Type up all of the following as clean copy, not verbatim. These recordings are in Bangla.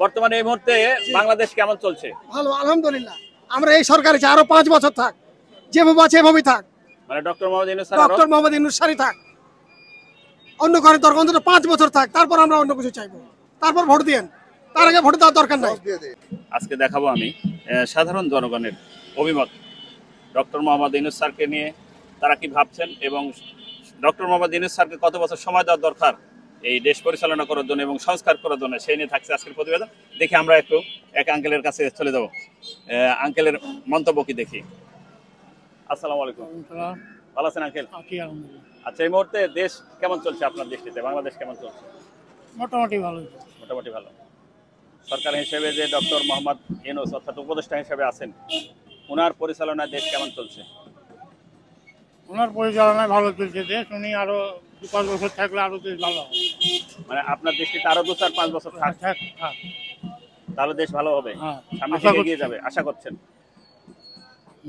বর্তমানে এই মুহূর্তে বাংলাদেশ কেমন চলছে? ভালো, আলহামদুলিল্লাহ। আমরা এই সরকারে চাই আরো 5 বছর থাক, যেভাবে আছে এভাবেই থাক। মানে doctor Muhammad Yunus sir doctor Muhammad Yunus স্যারই থাক, অন্য কারো দরকার অন্তত 5 বছর থাক, তারপর আমরা অন্য কিছু চাইবো। তারপর ভোট দিন, তার আগে ভোট দেওয়ার দরকার নাই। আজকে দেখাবো আমি সাধারণ জনগণের অভিমত ডক্টর মোহাম্মদ ইউনূস স্যারকে নিয়ে, তারা কি ভাবছেন এবং ডক্টর মোহাম্মদ ইউনূস স্যারকে কত বছর সময় দেওয়ার দরকার এই দেশ পরিচালনা করার জন্য এবং সংস্কার করার জন্য, সেই নিয়ে থাকছে আজকের প্রতিবেদন। দেখি আমরা একটু এক আঙ্কেলের কাছে চলে যাব, আঙ্কেলের মন্তব্য কি দেখি। আসসালামু আলাইকুম, ভালো আছেন আঙ্কেল? আচ্ছা, এই মুহূর্তে দেশ কেমন চলছে আপনার দৃষ্টিতে? বাংলাদেশ কেমন চলছে? মোটামুটি ভালো। মোটামুটি ভালো। সরকার হিসেবে যে ডক্টর মোহাম্মদ ইউনূস অর্থাৎ উপদেষ্টা হিসেবে আছেন, ওনার পরিচালনায় দেশ কেমন চলছে? ওনার পরিচালনায় ভালো চলছে দেশ। উনি আরো 2-5 বছর থাকলে আরো দেশ ভালো হবে। মানে আপনার দৃষ্টিতে আরো 2-4-5 বছর থাক, তাহলে দেশ ভালো হবে, সামনে দিকে এগিয়ে যাবে আশা করছেন?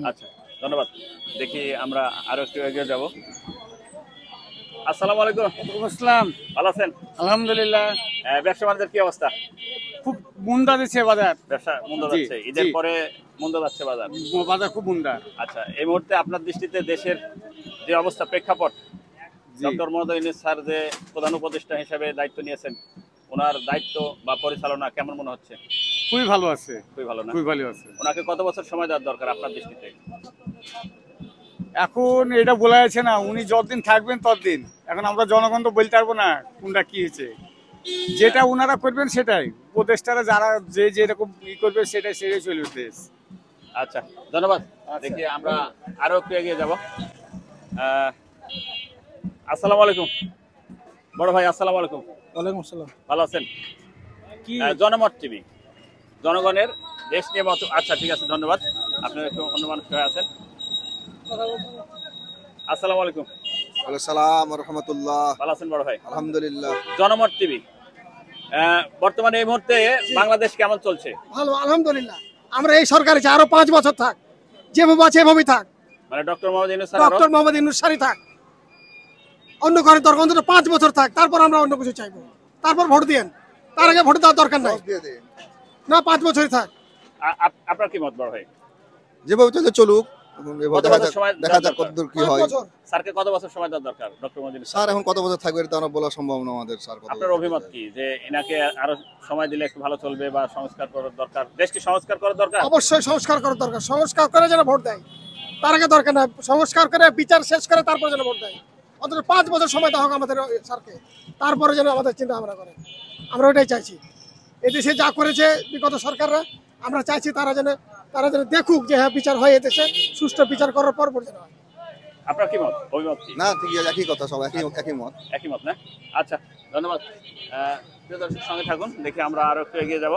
আচ্ছা, ধন্যবাদ। দেখি আমরা আরো একটু এগিয়ে যাব। আসসালামু আলাইকুম। আসসালাম। ভালো আছেন? আলহামদুলিল্লাহ। ব্যবসা বাণিজ্যের কি অবস্থা? খুব মুন্দা দিচ্ছে বাজার। ব্যবসা মন্দা যাচ্ছে, ঈদের পরে মন্দা যাচ্ছে বাজার। বাজার খুব মুন্দা। আচ্ছা, এই মুহূর্তে আপনার দৃষ্টিতে দেশের যে অবস্থা, প্রেক্ষাপট, ডক্টর মোহাম্মদ ইউনূস স্যার যে প্রধান উপদেষ্টা হিসেবে দায়িত্ব নিয়েছেন, ওনার দায়িত্ব বা পরিচালনা কেমন মনে হচ্ছে? খুবই ভালো আছে। খুবই ভালো না? খুবই ভালো আছে। ওনাকে কত বছর সময় দেওয়ার দরকার আপনার দৃষ্টিতে? এখন এটা বলা যাচ্ছে না, উনি যতদিন থাকবেন ততদিন। এখন আমরা জনগণ তো বলতে পারবো না কোনটা কি হয়েছে। যেটা ওনারা করবেন সেটাই, উপদেষ্টারা যারা যে যেরকম ই করবে সেটাই চলবে দেশ। আচ্ছা, ধন্যবাদ। দেখি আমরা আরো একটু এগিয়ে যাব। আসসালামু আলাইকুম বড় ভাই। আসসালামু আলাইকুম। ওয়ালাইকুম আসসালাম। ভালো আছেন? কি জনমত টিভি, জনগণের দেশ নিয়ে মত। আচ্ছা, ঠিক আছে, ধন্যবাদ। আপনারা একটু অন্য মানুষ হয়ে আছেন। আসসালামু আলাইকুম। ওয়ালাইকুম সালাম ওয়া রাহমাতুল্লাহ। ভালো আছেন বড় ভাই? আলহামদুলিল্লাহ। জনমত টিভি, বর্তমানে এই মুহূর্তে বাংলাদেশ কেমন চলছে? ভালো, আলহামদুলিল্লাহ। আমরা এই সরকারে চাই আরো 5 বছর থাক, যেভাবে আছে এভাবেই থাক। মানে doctor Muhammad Yunus sir, doctor Muhammad Yunus স্যারই থাক, অন্য কারো দরকার অন্তত 5 বছর থাক, তারপর আমরা অন্য কিছু চাইবো। তারপর ভোট দিন, তার আগে ভোট দেওয়ার দরকার নাই। না, 5 বছরই থাক। আপনার কি মত বড় ভাই? যেভাবে চলছে চলুক, দেখা যাক কতদূর কি হয়। স্যারকে কত বছর সময় দেওয়ার দরকার ডক্টর মোহাম্মদ ইউনূস? স্যার এখন কত বছর থাকবে এটা আমরা বলা সম্ভব না আমাদের। স্যার আপনার অভিমত কি, যে এনাকে আরো সময় দিলে একটু ভালো চলবে বা সংস্কার করার দরকার, দেশকে সংস্কার করার দরকার? অবশ্যই সংস্কার করার দরকার। সংস্কার করে যেন ভোট দেয়, তার আগে দরকার না। সংস্কার করে বিচার শেষ করে তারপর যেন ভোট দেয়। অন্তত 5 বছর সময় দেওয়া হোক আমাদের স্যারকে, তারপরে যেন আমাদের চিন্তা ভাবনা করে। আমরা ওইটাই চাইছি। এদেশে যা করেছে বিগত সরকাররা, আমরা চাইছি তারা যেন দেখুক যে হ্যাঁ বিচার হয় এদেশে, সুষ্ঠু বিচার করার পর যেন হয়। আপনার কি মত, অভিমত কি? না, ঠিক আছে, একই কথা, সব একই মত। একই মত না? আচ্ছা, ধন্যবাদ। প্রিয় দর্শক, সঙ্গে থাকুন, দেখি আমরা আরো একটু এগিয়ে যাব।